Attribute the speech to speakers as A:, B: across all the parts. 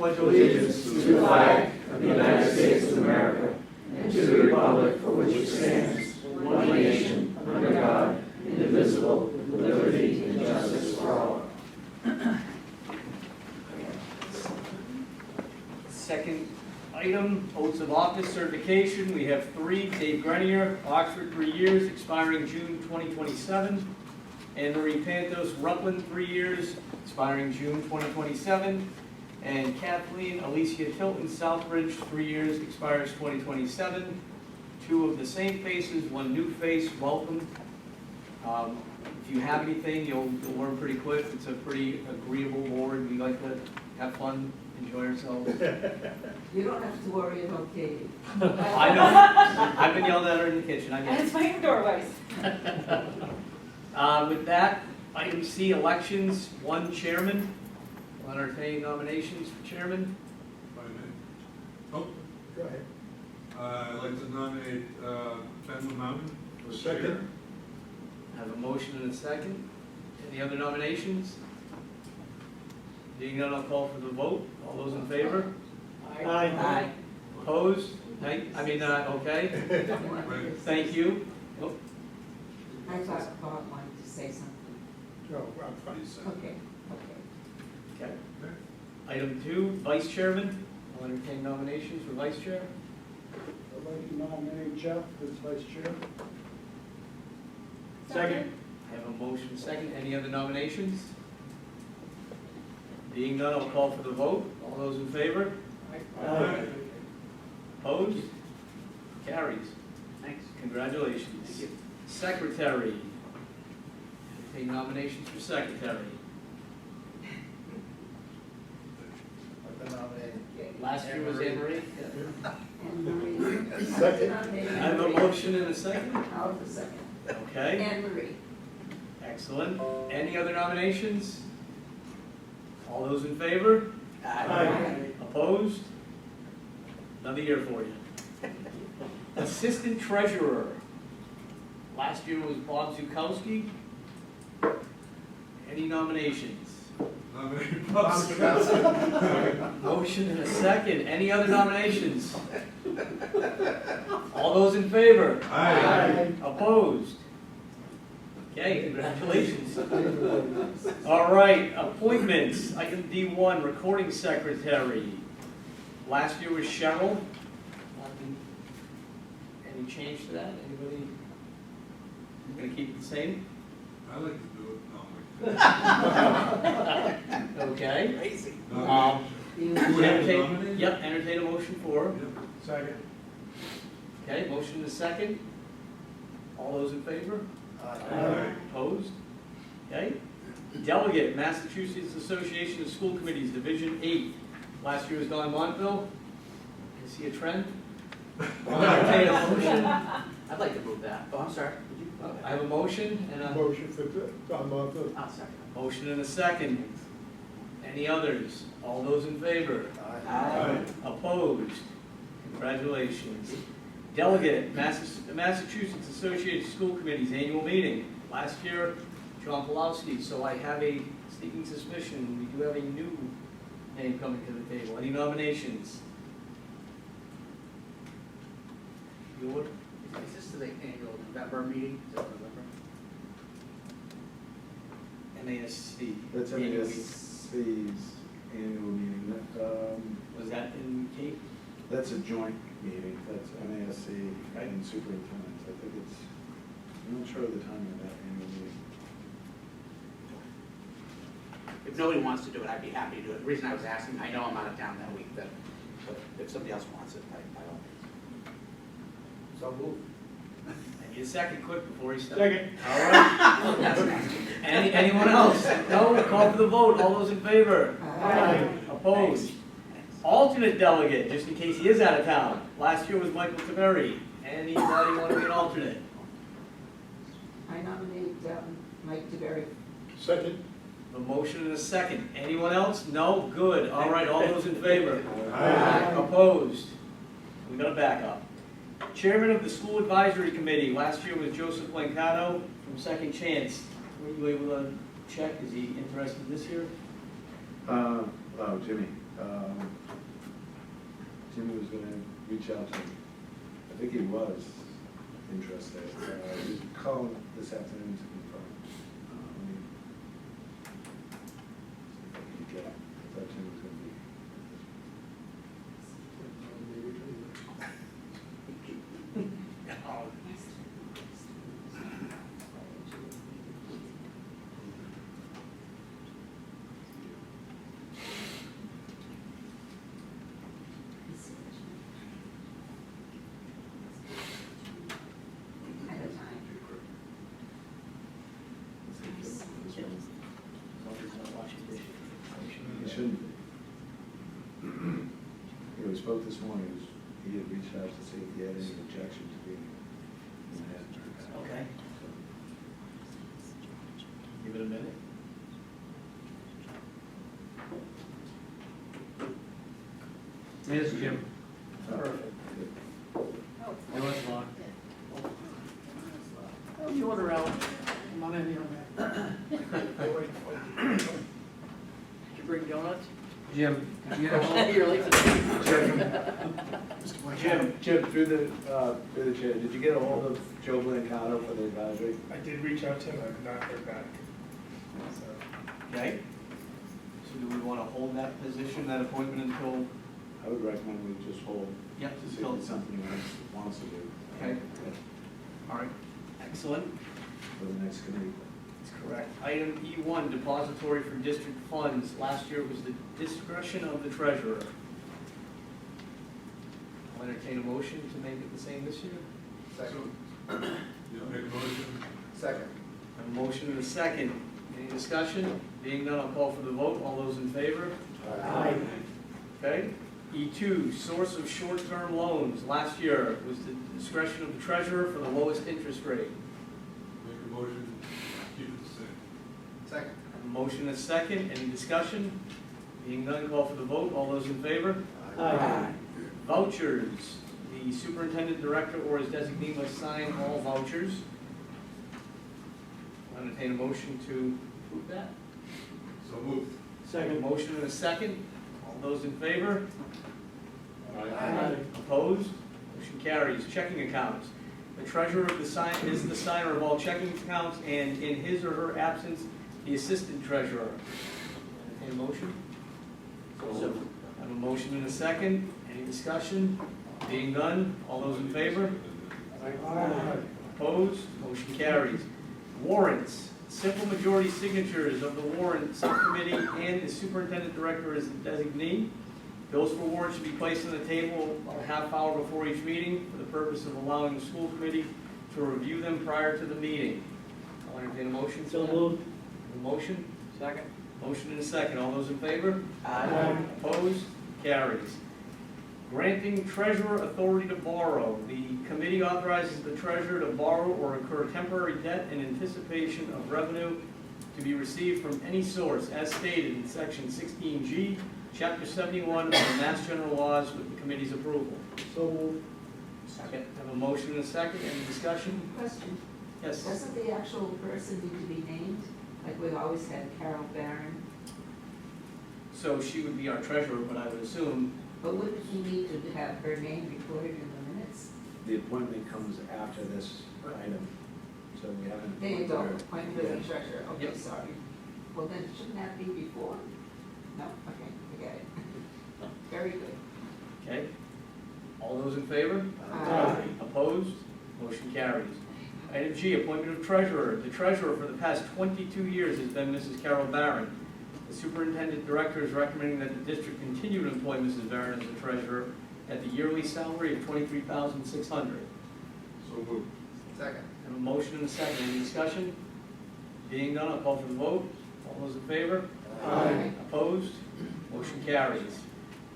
A: pledge allegiance to the flag of the United States of America and to the republic for which it stands, one nation, under God, indivisible, with liberty and justice for all.
B: Second item, oaths of office certification. We have three. Dave Grenier, Oxford, 3 years, expiring June 2027. Anne Marie Pantos, Rutland, 3 years, expiring June 2027. And Kathleen Alicia Tilton, Southbridge, 3 years, expires 2027. Two of the same faces, one new face. Welcome. If you have anything, you'll learn pretty quick. It's a pretty agreeable board. We like to have fun, enjoy ourselves.
C: You don't have to worry about Katie.
B: I know. I've been yelled at her in the kitchen. I
D: And
B: get
D: it's my doorways.
B: it. With that, item C, elections, one chairman. I'll entertain nominations for chairman.
E: Oh,
A: Go ahead.
E: I'd like to nominate Ben LeMountain for
A: Second.
E: chair.
B: I have a motion and a second. Any other nominations? Being none, I'll call for the vote. All those in favor?
C: Aye.
B: Opposed? Okay. Thank you. Oh,
C: I thought Bob wanted to say something.
A: No, I'm fine.
E: Please,
C: Okay,
B: Okay. Item 2, vice chairman. I'll entertain nominations for vice chair.
F: I'd like to nominate Jeff as vice chair.
B: Second. I have a motion second. Any other nominations? Being none, I'll call for the vote. All those in favor?
E: Aye.
B: Opposed? Carries. Thanks. Congratulations. Secretary. Entertain nominations for secretary.
A: I've been nominated.
B: Last year was Anne Marie.
C: Anne Marie.
A: Second.
B: I have a motion and a second.
C: I'll the second.
B: Okay.
C: Anne Marie.
B: Excellent. Any other nominations? All those in favor? Opposed? Another year for you. Assistant treasurer. Last year was Bob Zukowski. Any nominations?
E: Nominate Bob Zukowski.
B: Motion and a second. Any other nominations? All those in favor?
E: Aye.
B: Opposed? Okay, congratulations. All right, appointments. Item D1, recording secretary. Last year was Cheryl. Any change to that? Anybody? You're gonna keep it the same?
E: I like to do it. No,
B: Okay.
C: Crazy.
E: I'm
C: You
E: Do we have to
B: Entertain,
E: nominate?
B: yep, entertain a motion for.
A: Second.
B: Okay, motion and a second. All those in favor?
E: Aye.
B: Opposed? Okay. Delegate, Massachusetts Association of School Committees, Division 8. Last year was Don Montville. Can see a trend? I'll entertain a motion.
G: I'd like to move that. Oh, I'm sorry. Would you?
B: I have a motion and a
A: Motion for Don Montville.
G: I'll second.
B: motion and a second. Any others? All those in favor?
E: Aye.
B: Opposed? Congratulations. Delegate, Massachusetts Associated School Committees Annual Meeting. Last year, John Pulowski, so I have a sneaking suspicion we do have a new name coming to the table. Any nominations? Bueller?
G: Is this the annual November meeting? Is that November?
B: MASC.
H: That's
B: Annual meeting.
H: MASC's annual meeting.
B: Was that in Cape?
H: That's a joint meeting. That's MASC and superintendents. I think it's, I'm not sure of the timing of that annual meeting.
G: If nobody wants to do it, I'd be happy to do it. The reason I was asking, I know I'm out of town that week, but if somebody else wants it, I don't.
B: So move. I need a second quick before he starts.
A: Second.
B: All right.
G: That's nasty.
B: Anyone else? No? Call for the vote. All those in favor?
C: Aye.
B: Opposed? Alternate delegate, just in case he is out of town. Last year was Michael Taveri. Anybody want to be an alternate?
C: I nominate Mike DeBerry.
A: Second.
B: A motion and a second. Anyone else? No? Good. All right, all those in favor?
A: Aye.
B: Opposed? We got a backup. Chairman of the School Advisory Committee. Last year was Joseph Lancato from Second Chance. Were you able to check? Is he interested this year?
H: Oh, Jimmy. Jimmy was gonna reach out to me. I think he was interested. He's calling this afternoon to confirm. See if I can get him. I thought Jimmy was gonna be.
C: At a time.
H: He shouldn't be. You know, we spoke this morning, he had reached out to see if he had any objection to being in the head.
B: Okay. Give it a minute. There's Jim. Perfect. Hey, what's wrong? You order out. Come on in here, man. Did you bring donuts? Jim, did you get a hold? You're late today.
H: Jim, through the chair, did you get a hold of Joe Blancano for the advisory?
D: I did reach out to him, I have not heard back. So,
B: Okay. So do we want to hold that position, that appointment until,
H: I would recommend we just hold
B: yep,
H: to see if
B: until,
H: it's something he wants to do.
B: Okay. all right, excellent.
H: For the next committee.
B: That's correct. Item E1, depository for district funds. Last year it was the discretion of the treasurer. I'll entertain a motion to make it the same this year.
E: Second. Yeah, make a motion.
F: Second.
B: I have a motion and a second. Any discussion? Being none, I'll call for the vote. All those in favor?
F: Aye.
B: Okay. E2, source of short-term loans. Last year it was the discretion of the treasurer for the lowest interest rate.
E: Make a motion, keep it the same.
F: Second.
B: I have a motion and a second. Any discussion? Being none, call for the vote. All those in favor?
F: Aye.
B: Vouchers. The superintendent, director, or his designee must sign all vouchers. I'll entertain a motion to approve that.
E: So moved.
B: Second. Motion and a second. All those in favor?
F: Aye.
B: Opposed? Motion carries. Checking accounts. The treasurer of the is the signer of all checking accounts, and in his or her absence, the assistant treasurer. Entertain a motion?
G: So,
B: I have a motion and a second. Any discussion? Being none, all those in favor?
F: Aye.
B: Opposed? Motion carries. Warrants. Simple majority signatures of the warrant subcommittee and the superintendent director as the designee. Bills for warrants should be placed on the table about a half hour before each meeting for the purpose of allowing the school committee to review them prior to the meeting. I'll entertain a motion.
F: So moved.
B: A motion? Second. Motion and a second. All those in favor?
F: Aye.
B: Opposed? Carries. Granting treasurer authority to borrow. The committee authorizes the treasurer to borrow or incur temporary debt in anticipation of revenue to be received from any source as stated in section 16G, chapter 71 of the Mass General Laws with the committee's approval.
F: So moved.
B: Second. Have a motion and a second. Any discussion?
C: Question,
B: Yes.
C: doesn't the actual person need to be named? Like we've always had Carol Barron,
B: So she would be our treasurer, but I would assume,
C: but wouldn't he need to have her name recorded in the minutes?
H: The appointment comes after this item, so we haven't.
C: There you go,
H: appointed her.
C: appointment of the treasurer, okay,
B: Yep.
C: sorry. Well, then shouldn't that be before? No, okay, forget it. Very good.
B: okay? All those in favor?
C: Aye.
B: Opposed? Motion carries. Item G, appointment of treasurer. The treasurer for the past 22 years has been Mrs. Carol Barron. The superintendent director is recommending that the district continue to employ Mrs. Barron as the treasurer at the yearly salary of $23,600.
E: So moved.
F: Second.
B: Have a motion and a second. Any discussion? Being none, I'll call for the vote. All those in favor?
C: Aye.
B: Opposed? Motion carries.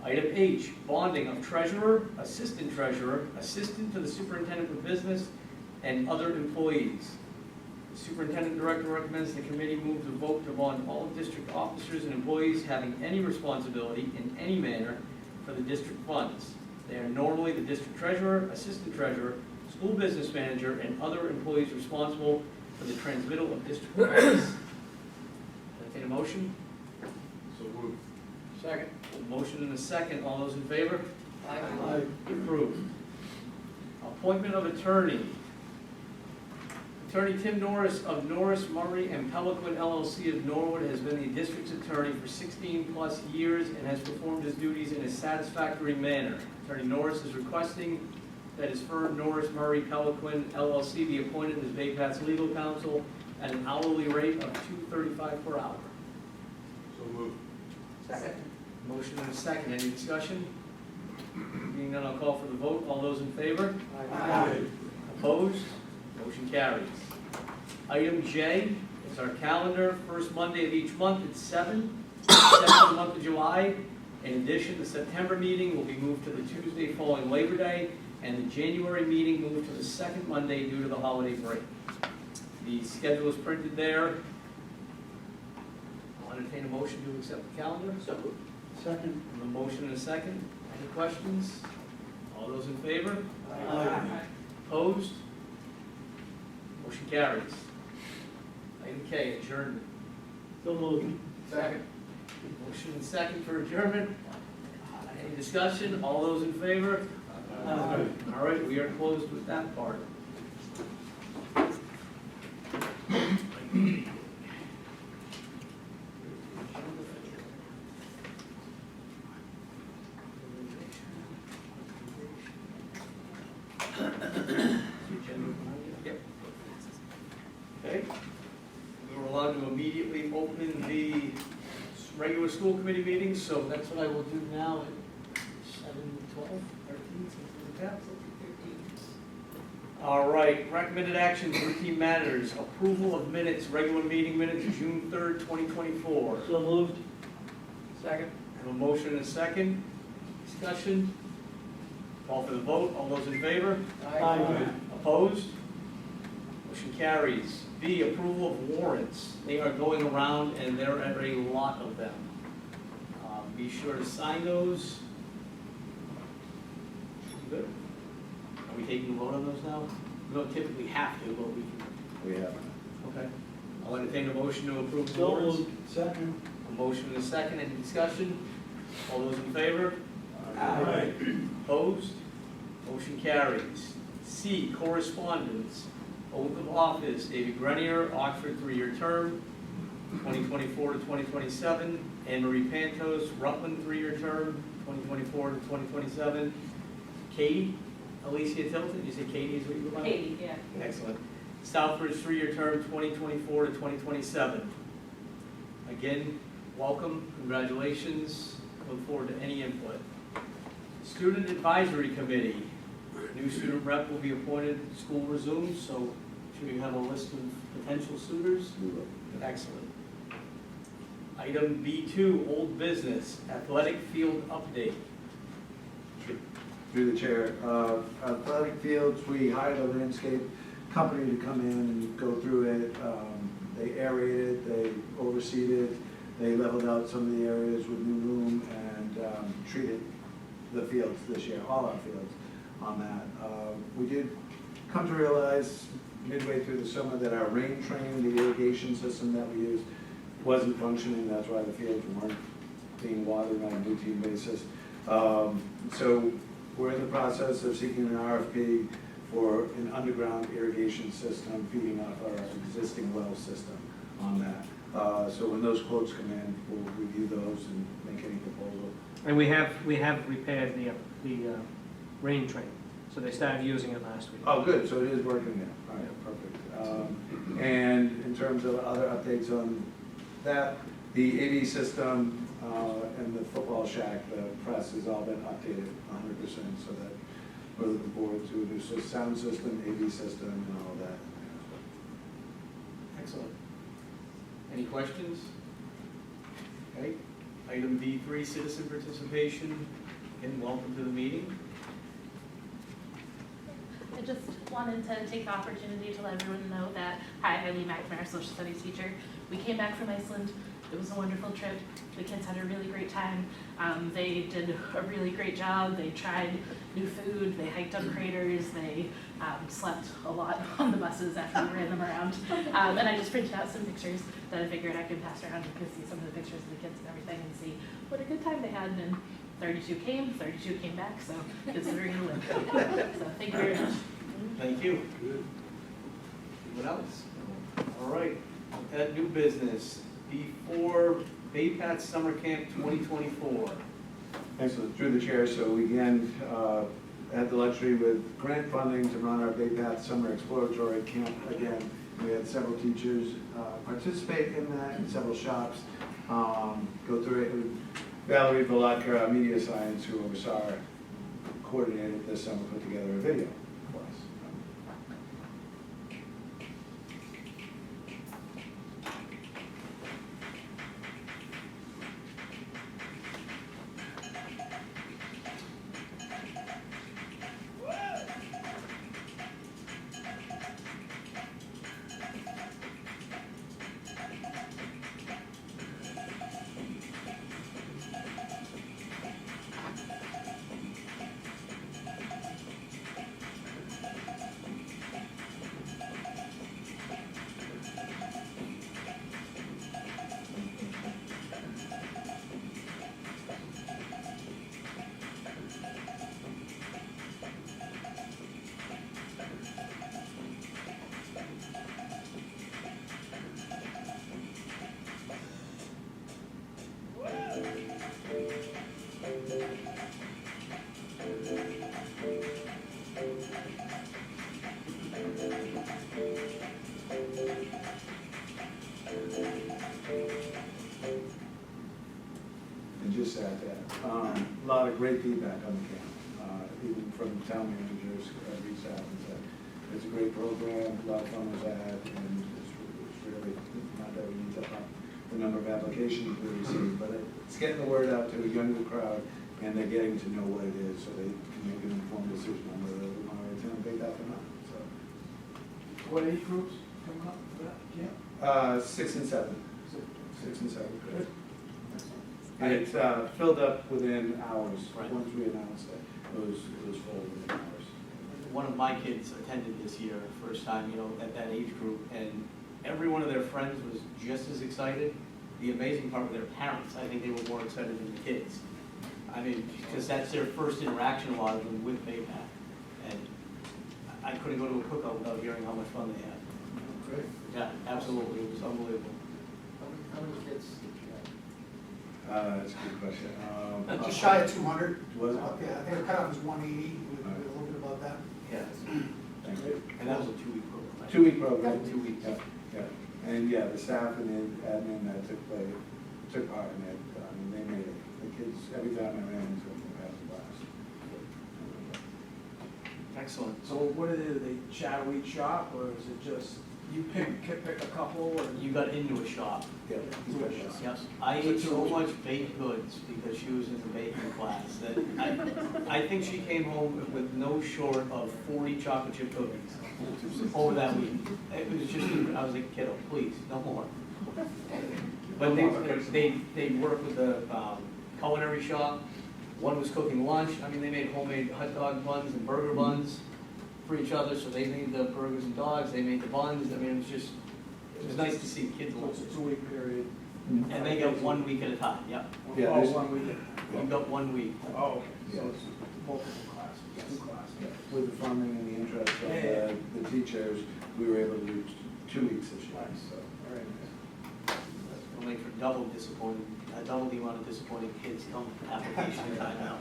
B: Item H, bonding of treasurer, assistant to the superintendent of business, and other employees. The superintendent director recommends the committee move to vote to bond all district officers and employees having any responsibility in any manner for the district funds. They are normally the district treasurer, assistant treasurer, school business manager, and other employees responsible for the transmittal of district funds. Entertain a motion?
E: So moved.
B: Second. Motion and a second, all those in favor?
F: Aye.
B: Approved. Appointment of attorney. Attorney Tim Norris of Norris, Murray, and Pelican LLC of Norwood has been the district's attorney for 16-plus years and has performed his duties in a satisfactory manner. Attorney Norris is requesting that his firm, Norris, Murray, Pelican LLC, be appointed as Bay Path's legal counsel at an hourly rate of $2.35 per hour.
E: So moved.
G: Second.
B: Motion and a second, any discussion? Being none, I'll call for the vote. All those in favor?
F: Aye.
B: Opposed? Motion carries. Item J is our calendar, first Monday of each month at 7, second of the month of July. In addition, the September meeting will be moved to the Tuesday following Labor Day, and the January meeting moved to the second Monday due to the holiday break. The schedule is printed there. I'll entertain a motion to accept the calendar.
G: So moved.
F: Second.
B: A motion and a second. Any questions? All those in favor?
F: Aye.
B: Opposed? Motion carries. Item K, adjournment.
F: So moved.
B: Second. Motion and second for adjournment. Any discussion? All those in favor?
F: Aye.
B: All right, we are closed with that part. Yep. Okay. We were allowed to immediately open the regular school committee meeting, so that's what I will do now at 7:12, 13, something like that. All right, recommended actions, routine matters, approval of minutes, regular meeting minutes, June 3rd, 2024.
F: So moved.
B: Second. I have a motion and a second. Discussion. Call for the vote. All those in favor?
F: Aye.
B: Opposed? Motion carries. B, approval of warrants. They are going around and there are a lot of them. Be sure to sign those. Good. Are we taking a vote on those now? We don't typically have to, but we can.
H: We have.
B: Okay. I'll entertain a motion to approve the
F: So
B: warrants.
F: moved. Second.
B: A motion and a second. Any discussion? All those in favor?
F: Aye.
B: Opposed? Motion carries. C, correspondence. Oath of office, David Grenier, Oxford, 3-year term, 2024 to 2027. Anne Marie Pantos, Rutland, 3-year term, 2024 to 2027. Katie, Alicia Tilton, you say Katie is what you go by?
I: Katie, yeah.
B: Excellent. Southbridge, 3-year term, 2024 to 2027. Again, welcome, congratulations, look forward to any input. Student Advisory Committee, new student rep will be appointed, school resumes, so I'm sure you have a list of potential suitors. Excellent. Item B2, old business, athletic field update.
H: Through the chair, athletic fields, we hired a landscape company to come in and go through it. They aerated, they overseeded, they leveled out some of the areas with new loom and treated the fields this year, all our fields on that. We did come to realize midway through the summer that our rain train, the irrigation system that we use, wasn't functioning. That's why the fields weren't being watered on a routine basis. So we're in the process of seeking an RFP for an underground irrigation system feeding off our existing well system on that. So when those quotes come in, we'll review those and make any proposal.
J: And we have repaired the rain train, so they started using it last week.
H: Oh, good, so it is working now. All right, perfect. And in terms of other updates on that, the AV system and the football shack, the press has all been updated 100%, so that we're looking forward to it. So sound system, AV system, and all that.
B: Excellent. Any questions? Okay. Item B3, citizen participation. Again, welcome to the meeting.
I: I just wanted to take the opportunity to let everyone know that, hi, I'm Lee McNamara, social studies teacher. We came back from Iceland It was a wonderful trip. The kids had a really great time. They did a really great job. They tried new food. They hiked on craters. They slept a lot on the buses after we ran them around. And I just printed out some pictures that I figured I could pass around. You could see some of the pictures of the kids and everything and see what a good time they had. And 32 came, 32 came back, so kids are gonna win. So thank you very much.
B: Thank you. What else? All right, at new business, before Baypat Summer Camp 2024.
H: Excellent, through the chair, so we again had the luxury with grant funding to run our Bay Path Summer Exploratory Camp again. We had several teachers participate in that, and several shops go through it. Valerie Volotka, our media science, who oversaw our coordinated this summer, put together a video for us. And just at that, a lot of great feedback on the camp, even from town managers, reached out and said, it's a great program, a lot of fun was had, and it's really, not that we need to up the number of applications we receive, but it's getting the word out to a younger crowd, and they're getting to know what it is, so they can make an informed decision on whether they want to attend Bay Path or not, so.
F: What age groups come up for that camp?
H: 6 and 7. 6 and 7.
F: Good.
H: And it's filled up within hours.
B: Right.
H: Once we announced it, it was full within hours.
B: One of my kids attended this year, first time, at that age group, and every one of their friends was just as excited. The amazing part with their parents, I think they were more excited than the kids. I mean, because that's their first interaction, a lot of them, with Baypath. And I couldn't go to a cookout without hearing how much fun they had.
F: Great.
B: Yeah, absolutely, it was unbelievable.
F: How many kids did you
H: That's a good question.
K: Just shy of 200.
H: Was it?
K: Okay, I think the cutoff was 180, with a little bit about that.
B: Yes,
H: Thank you.
B: and that was a 2-week program, right?
H: 2-week program.
B: 2 weeks.
H: Yeah, yeah. And yeah, the staff and the admin that took part in it, I mean, they made it. The kids, every time I ran into them, they had a blast.
B: Excellent.
F: So what do they shadow each shop, or is it just, you pick a couple, or?
B: You got into a shop.
H: Yeah.
B: Yes, I ate so much baked goods because she was in the baking class that I think she came home with no short of 40 chocolate chip cookies over that week. It was just, I was like, kiddo, please, no more. But they work with the culinary shop. One was cooking lunch. I mean, they made homemade hot dog buns and burger buns for each other. So they made the burgers and dogs. They made the buns. I mean, it was nice to see kids
F: So
B: learn.
F: it's a 2-week period?
B: And they got 1 week at a time, yep.
H: Yeah,
F: Oh,
H: there's-
F: 1 week?
B: You got 1 week.
F: Oh, okay, so it's multiple classes, 2 classes.
H: With the funding and the interest of
F: Yeah.
H: the teachers, we were able to do 2 weeks this year, so.
F: Very nice.
B: It'll make for double the amount of disappointed kids come application time now.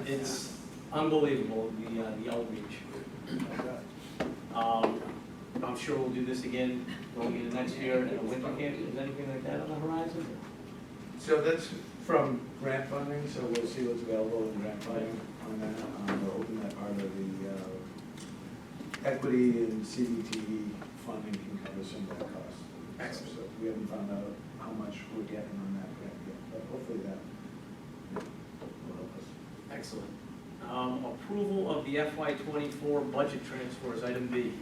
B: It's unbelievable, the outreach. I'm sure we'll do this again going into next year at a winter camp. Is anything like that on the horizon?
H: So that's from grant funding, so we'll see what's available in grant funding on that. We're hoping that part of the equity and CBTE funding can cover some of that cost.
B: Excellent.
H: So we haven't found out how much we're getting on that grant yet, but hopefully that will help us.
B: Excellent. Approval of the FY '24 budget transfers, item B.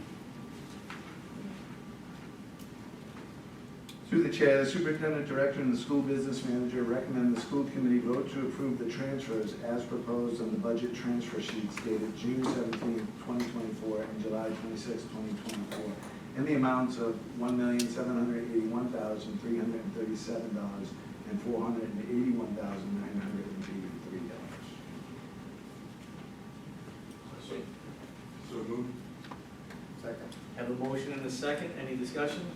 H: Through the chair, the superintendent director and the school business manager recommend the school committee vote to approve the transfers as proposed on the budget transfer sheets dated June 17, 2024 and July 26, 2024, in the amounts of $1,781,337 and $481,983.
E: So moved.
A: Second.
B: Have a motion and a second, any discussion?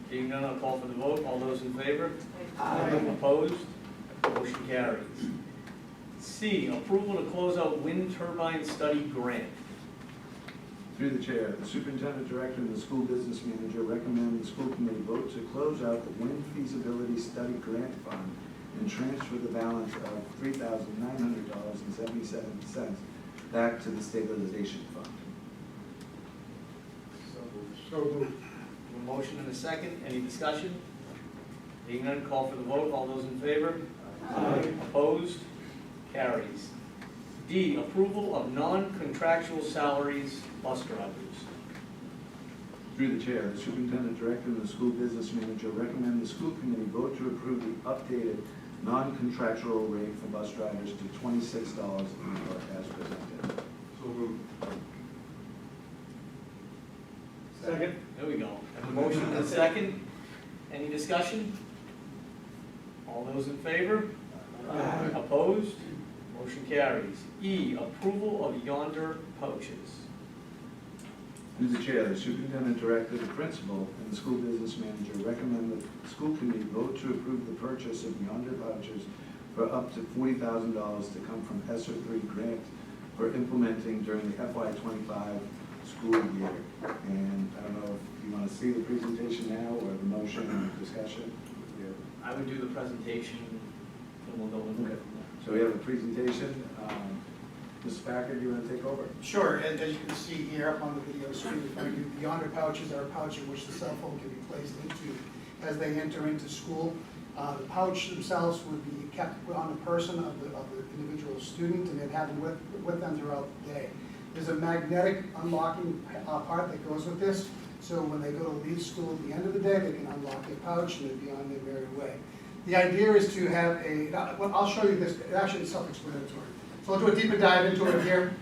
B: Being none, I'll call for the vote, all those in favor? Opposed? Motion carries. C, approval to close out wind turbine study grant.
H: Through the chair, the superintendent director and the school business manager recommend the school committee vote to close out the wind feasibility study grant fund and transfer the balance of $3,900.77 back to the stabilization fund.
D: So moved.
B: A motion and a second, any discussion? Being none, call for the vote, all those in favor? Opposed? Carries. D, approval of non-contractual salaries, bus drivers.
H: Through the chair, the superintendent director and the school business manager recommend the school committee vote to approve the updated non-contractual rate for bus drivers to $26 an hour as presented.
E: So moved.
B: Second. There we go. Have a motion and a second. Any discussion? All those in favor? Opposed? Motion carries. E, approval of yonder pouches.
H: Through the chair, the superintendent director, the principal, and the school business manager recommend the school committee vote to approve the purchase of yonder vouchers for up to $40,000 to come from ESSER 3 grant for implementing during the FY25 school year. And I don't know if you want to see the presentation now or the motion and discussion.
B: I would do the presentation and we'll go into it.
H: So we have a presentation. Mrs. Packard, you want to take over?
K: Sure, and as you can see here up on the video screen in front of you, the Yonder pouches are a pouch in which the cell phone can be placed into as they enter into school. The pouch themselves would be kept on the person of the individual student, and they'd have them with them throughout the day. There's a magnetic unlocking part that goes with this, so when they go to leave school at the end of the day, they can unlock their pouch and they'd be on their merry way. The idea is to have well, I'll show you this, actually it's self-explanatory. So I'll do a deeper dive into it here.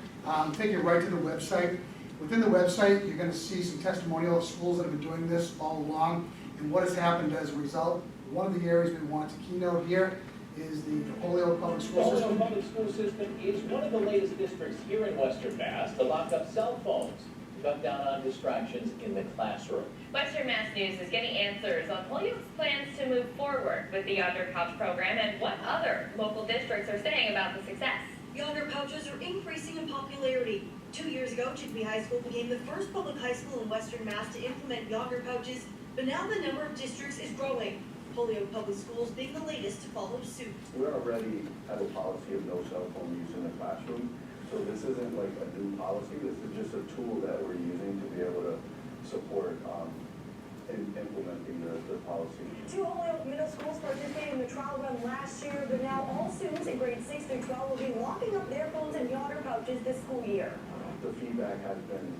K: Take you right to the website. Within the website, you're going to see some testimonial of schools that have been doing this all along and what has happened as a result. One of the areas we want to keynote here is the Holyoke Public School
L: The
K: System.
L: Holyoke Public School System is one of the latest districts here in Western Mass to lock up cell phones to cut down on distractions in the classroom.
M: Western Mass News is getting answers on Holyoke's plans to move forward with the Yonder Pouch program and what other local districts are saying about the success.
N: Yonder pouches are increasing in popularity. 2 years ago, Chicopee High School became the first public high school in Western Mass to implement Yonder pouches, but now the number of districts is growing. Holyoke Public Schools being the latest to follow suit.
O: We already have a policy of no cell phone use in the classroom, so this isn't like a new policy. This is just a tool that we're using to be able to support in implementing the policy.
N: 2 Holyoke middle schools participated in the trial run last year, but now all students in grades 6 through 12 will be locking up their phones in Yonder pouches this school year.
O: The feedback has been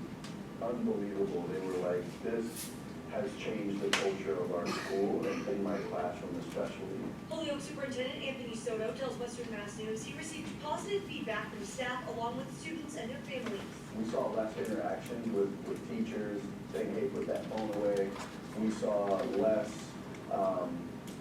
O: unbelievable. They were like, this has changed the culture of our school and in my classroom especially.
N: Holyoke Superintendent Anthony Soto tells Western Mass News he received positive feedback from staff along with students and their families.
O: We saw less interaction with teachers saying, hey, put that phone away. We saw less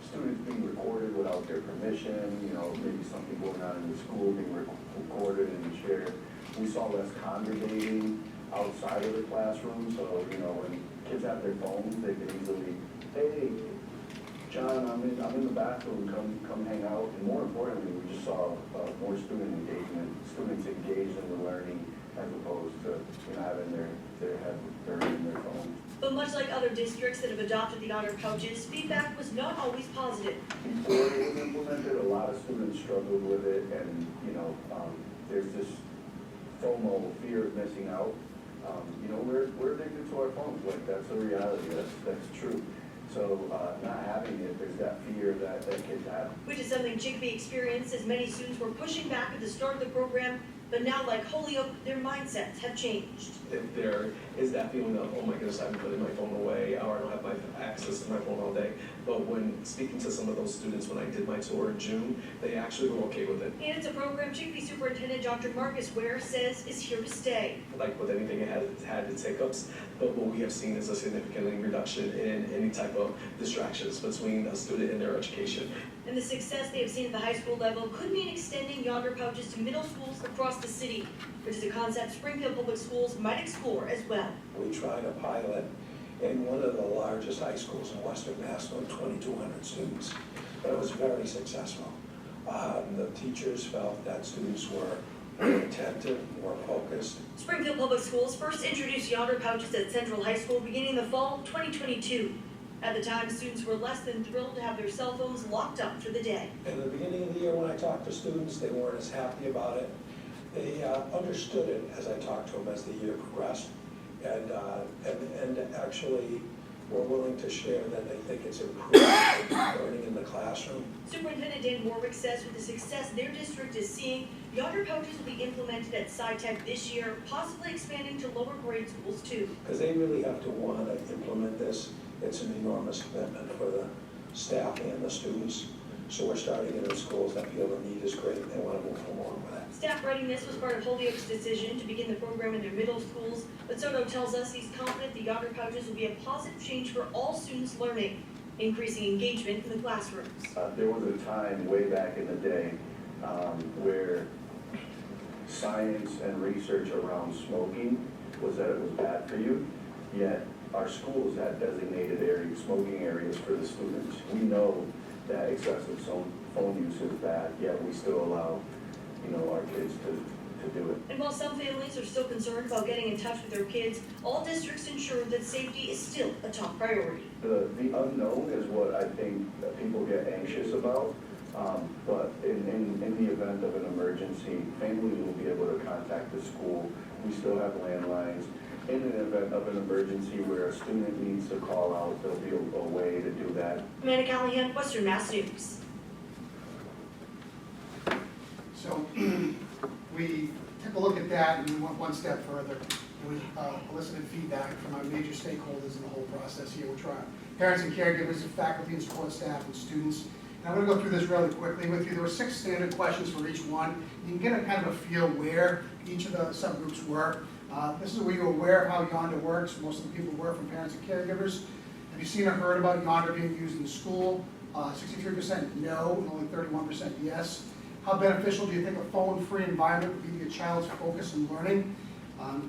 O: students being recorded without their permission, you know, maybe something going on in the school being recorded and shared. We saw less congregating outside of the classroom, so, you know, when kids have their phones, they can easily, hey, John, I'm in the bathroom, come hang out. And more importantly, we just saw more student engagement, students engaged in the learning as opposed to, you know, having their head buried in their phones.
N: But much like other districts that have adopted the Yonder pouches, feedback was not always positive.
O: Before it was implemented, a lot of students struggled with it, and, you know, there's this FOMO, fear of missing out. You know, we're addicted to our phones, like that's the reality, that's true. So not having it, there's that fear that kids have.
N: Which is something Chicopee experienced as many students were pushing back at the start of the program, But now, like Holyoke, their mindsets have changed.
P: If there is that feeling of, oh my goodness, I haven't put my phone away, or I don't have my access to my phone all day. But when speaking to some of those students when I did my tour in June, they actually were okay with it.
N: And it's a program Chief Superintendent Dr. Marcus Ware says is here to stay.
P: Like with anything, it had its hiccups, but what we have seen is a significant reduction in any type of distractions between a student and their education.
N: And the success they have seen at the high school level could mean extending Yonder pouches to middle schools across the city, which is a concept Springfield Public Schools might explore as well.
A: We tried a pilot in one of the largest high schools in Western Mass, with 2,200 students, but it was very successful. The teachers felt that students were more attentive, more focused.
N: Springfield Public Schools first introduced Yonder pouches at Central High School beginning the fall of 2022. At the time, students were less than thrilled to have their cell phones locked up for the day.
A: In the beginning of the year, when I talked to students, they weren't as happy about it. They understood it as I talked to them as the year progressed, and actually were willing to share that they think it's improved learning in the classroom.
N: Superintendent Dan Warwick says with the success their district is seeing, Yonder pouches will be implemented at SciTech this year, possibly expanding to lower grade schools too.
A: Because they really have to want to implement this. It's an enormous commitment for the staff and the students. So we're starting it in schools that feel the need is great and they want to move along with it.
N: Staff readiness was part of Holyoke's decision to begin the program in their middle schools, but Soto tells us he's confident the Yonder pouches will be a positive change for all students learning, increasing engagement in the classrooms.
O: There was a time way back in the day where science and research around smoking was that it was bad for you, yet our schools had designated areas, smoking areas for the students. We know that excessive phone use is bad, yet we still allow, our kids to do it.
N: And while some families are still concerned about getting in touch with their kids, all districts ensure that safety is still a top priority.
O: The unknown is what I think that people get anxious about, but in the event of an emergency, families will be able to contact the school. We still have landlines. In an event of an emergency where a student needs to call out, there'll be a way to do that.
N: Amanda Callahan, Western Mass News.
K: So we took a look at that and we went one step further. We elicited feedback from our major stakeholders in the whole process here, which are parents and caregivers, faculty and support staff, and students. And I'm going to go through this really quickly with you. There were 6 standard questions for each one. You can get a kind of a feel where each of the subgroups were. This is where you're aware of how Yonder works. Most of the people were from parents and caregivers. Have you seen or heard about Yonder being used in school? 63% no, and only 31% yes. How beneficial do you think a phone-free environment would be to your child's focus and learning?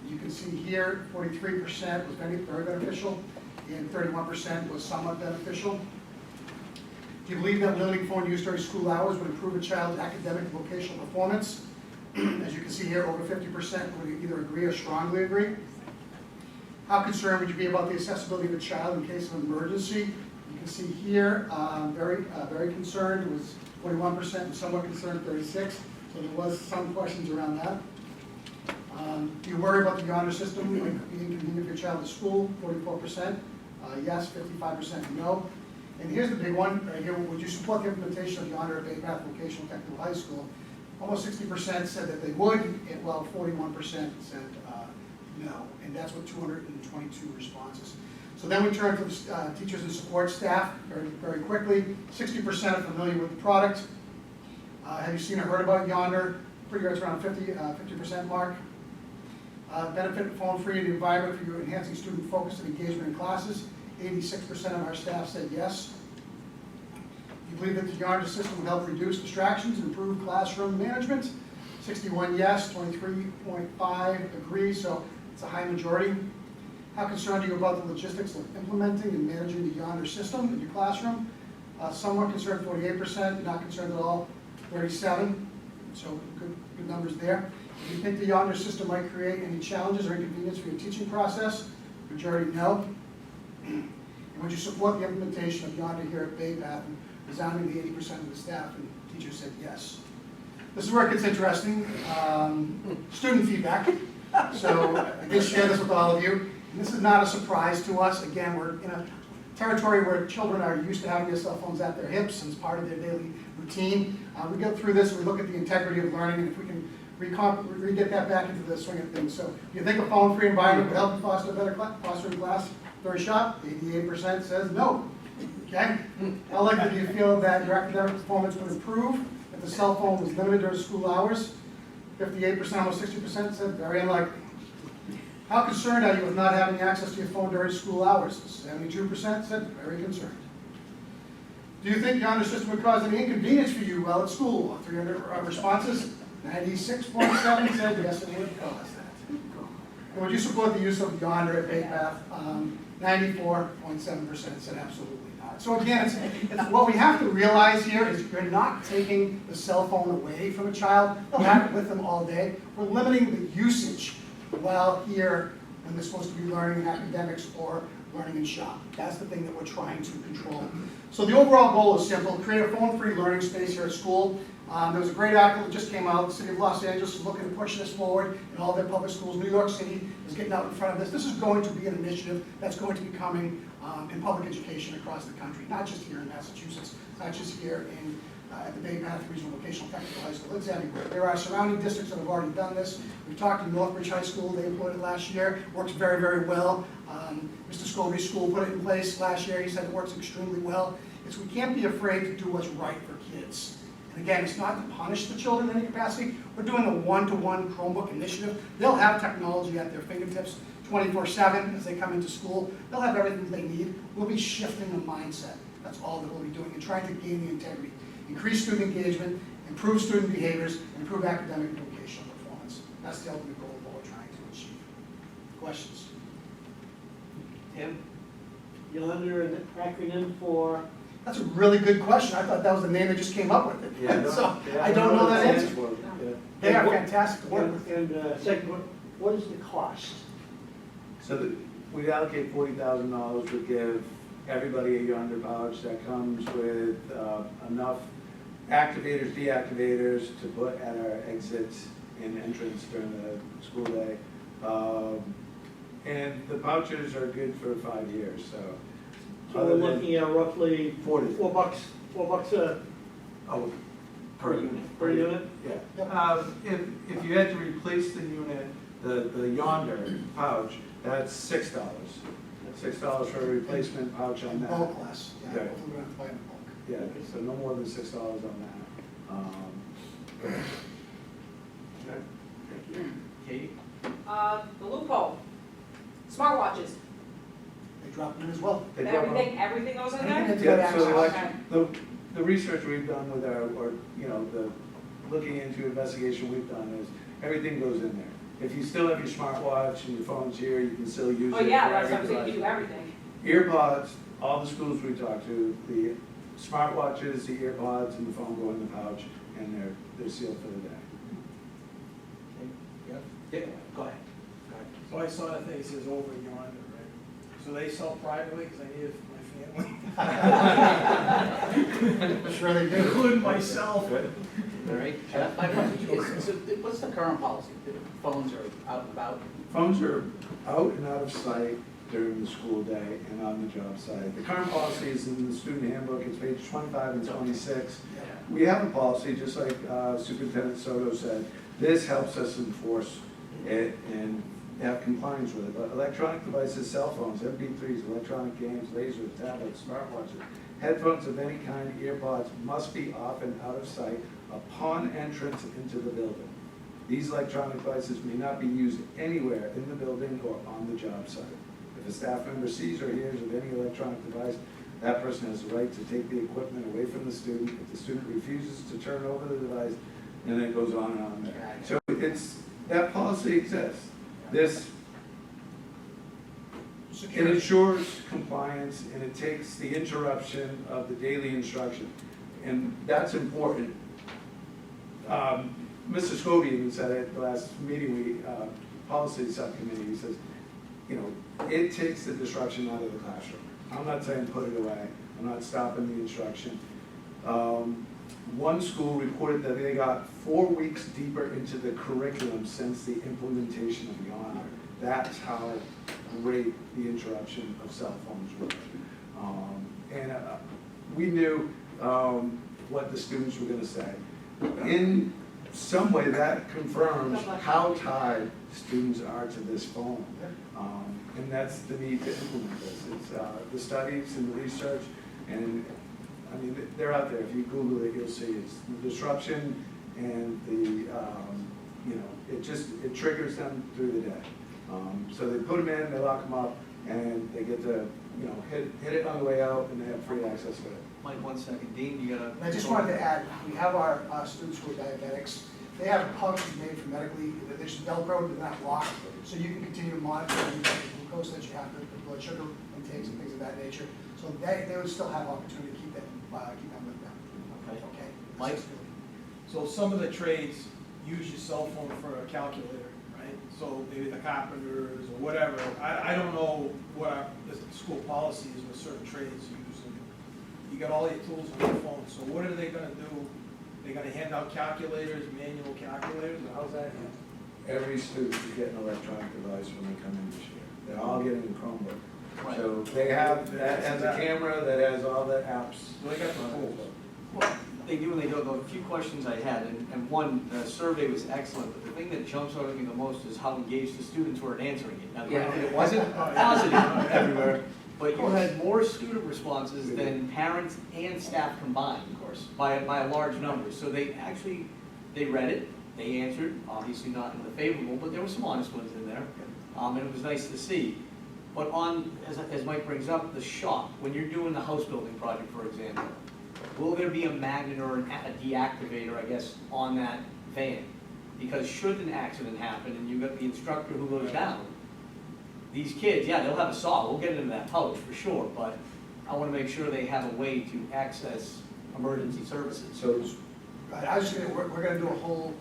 K: You can see here, 43% was very beneficial, and 31% was somewhat beneficial. Do you believe that limiting phone use during school hours would improve a child's academic and vocational performance? As you can see here, over 50% would either agree or strongly agree. How concerned would you be about the accessibility of a child in case of an emergency? You can see here, very concerned, it was 41%, and somewhat concerned, 36%. So there was some questions around that. Do you worry about the Yonder system being inconvenient for your child at school? 44%, yes, 55% no. And here's the big one right here. Would you support the implementation of Yonder at Bay Path Vocational Technical High School? Almost 60% said that they would, and while 41% said no. And that's with 222 responses. So then we turn to the teachers and support staff very, very quickly. 60% are familiar with the product. Have you seen or heard about Yonder? Pretty good, it's around 50% mark. Benefit phone-free in the environment for you enhancing student focus and engagement in classes. 86% of our staff said yes. You believe that the Yonder system would help reduce distractions and improve classroom management? 61 yes, 23.5 agree, so it's a high majority. How concerned are you about the logistics of implementing and managing the Yonder system in your classroom? Somewhat concerned, 48%, not concerned at all, 37%, so good numbers there. Do you think the Yonder system might create any challenges or inconvenience for your teaching process? Majority no. And would you support the implementation of Yonder here at Bay Path? Resoundingly 80% of the staff and teachers said yes. This is where it gets interesting. Student feedback. So I did share this with all of you. And this is not a surprise to us. Again, we're in a territory where children are used to having their cell phones at their hips and it's part of their daily routine. We go through this, we look at the integrity of learning, and if we can re-get that back into the swing of things. So if you think a phone-free environment would help you foster a better fostering class, very sharp, 88% says no. Okay? How likely do you feel that your academic performance would improve if the cell phone was limited during school hours? 58%, almost 60% said very unlikely. How concerned are you with not having access to your phone during school hours? 72% said very concerned. Do you think Yonder system would cause any inconvenience for you while at school? 300 responses. 96.7 said yes, it would cause that. And would you support the use of Yonder at Bay Path? 94.7% said absolutely not. So again, it's what we have to realize here is you're not taking the cell phone away from a child. They'll have it with them all day. We're limiting the usage while here when they're supposed to be learning academics or learning in shop. That's the thing that we're trying to control. So the overall goal is simple: create a phone-free learning space here at school. There was a great article that just came out. The city of Los Angeles is looking to push this forward in all their public schools. New York City is getting out in front of this. This is going to be an initiative that's going to be coming in public education across the country, not just here in Massachusetts, not just here in at the Bay Path Regional Vocational Technical High School. It's everywhere. There are surrounding districts that have already done this. We've talked to Northbridge High School. They employed it last year. Works very, very well. Mr. Scobie's school put it in place last year. He said it works extremely well. We can't be afraid to do what's right for kids. And again, it's not to punish the children in any capacity. We're doing a one-to-one Chromebook initiative. They'll have technology at their fingertips 24/7 as they come into school. They'll have everything they need. We'll be shifting the mindset. That's all that we'll be doing and trying to gain the integrity. Increase student engagement, improve student behaviors, improve academic and vocational performance. That's the ultimate goal of what we're trying to achieve. Questions?
A: Tim? Yonder, an acronym for?
K: That's a really good question. I thought that was the name that just came up with it.
H: Yeah,
K: So
H: yeah,
K: I don't know that
H: what it
K: answer.
H: stands for. Yeah.
K: They are fantastic to work with.
A: And second, what is the cost?
H: So we allocate $40,000 to give everybody a Yonder pouch that comes with enough activators, deactivators to put at our exits and entrance during the school day. And the pouches are good for 5 years, so.
A: So we're looking at roughly $4
H: Oh,
A: per unit. Per unit?
H: Yeah. If you had to replace the unit, the Yonder pouch, that's $6. $6 for a replacement pouch on that.
K: Bulk less. Yeah,
H: Okay.
K: hopefully we're going to buy in bulk.
H: Yeah, so no more than $6 on that.
B: Katie?
Q: The loophole, smartwatches,
K: They drop them in as well.
H: They drop them.
Q: everything goes in
K: Anything
Q: there?
K: that's
H: Yeah, so like,
Q: Okay.
H: the research we've done with our, or, you know, the looking into investigation we've done is everything goes in there. If you still have your smartwatch and your phone's here, you can still use it
Q: Oh, yeah,
H: for
Q: that's what I'm
H: every
Q: saying, you do
H: device.
Q: everything.
H: Earpods, all the schools we talk to, the smartwatches, the earpods, and the phone go in the pouch, and they're sealed for the day.
G: Yeah, go ahead.
F: So I saw that thing, it says over yonder, right? So they sell privately, because I need it for my family.
K: Sure they do.
F: Including myself.
G: All right. My question is, so what's the current policy? The phones are out and about?
H: Phones are out and out of sight during the school day and on the job site. The current policy is in the student handbook, it's page 25 and 26. We have a policy, just like Superintendent Soto said. This helps us enforce it and have compliance with it. But electronic devices, cell phones, MP3s, electronic games, lasers, tablets, smartwatches, headphones of any kind, earpods must be off and out of sight upon entrance into the building. These electronic devices may not be used anywhere in the building or on the job site. If a staff member sees or hears of any electronic device, that person has the right to take the equipment away from the student. If the student refuses to turn over the device, then it goes on and on there. So that policy exists. This, it ensures compliance and it takes the interruption of the daily instruction. And that's important. Mr. Scobie even said it at the last meeting, policy subcommittee, he says, you know, it takes the disruption out of the classroom. I'm not saying put it away. I'm not stopping the instruction. One school reported that they got 4 weeks deeper into the curriculum since the implementation of Yonder. That's how great the interruption of cell phones were. We knew what the students were going to say. In some way that confirms how tied students are to this phone. And that's the need to implement this. It's the studies and the research, and I mean, they're out there. If you Google it, you'll see it's the disruption and the, it triggers them through the day. So they put them in, they lock them up, and they get to, hit it on the way out, and they have free access to it.
B: Mike, 1 second. Dean, you gotta.
K: I just wanted to add, we have our students who are diabetics. They have pouches made for medically, they're just Velcro, they're not locked, so you can continue to monitor the glucose that you have, the blood sugar intakes and things of that nature. So they would still have opportunity to keep them with them. Okay?
B: Mike?
F: So some of the trades use your cell phone for a calculator, right? So maybe the carpenters or whatever. I don't know what the school policy is with certain trades use. And you got all your tools on your phone, so what are they gonna do? They're gonna hand out calculators, manual calculators, or how's that handled?
H: Every student is getting an electronic device when they come in this year. They're all getting a Chromebook.
B: Right.
H: So they have, that has a camera that has all the apps.
F: So they got the tools.
B: Well, they do and they don't. Though, a few questions I had, and one, the survey was excellent, but the thing that jumps out at me the most is how engaged the students were in answering it. Now, granted, it wasn't positive everywhere, but you had more student responses than parents and staff combined, of course, by a large number. So they read it, they answered, obviously not in the favorable, but there were some honest ones in there, and it was nice to see. But as Mike brings up, the shop, when you're doing the house building project, for example, will there be a magnet or a deactivator, I guess, on that van? Because should an accident happen and you've got the instructor who goes down, these kids, yeah, they'll have a saw, we'll get it in that pouch for sure, but I want to make sure they have a way to access emergency services.
H: So,
K: Right, I was just we're gonna do a whole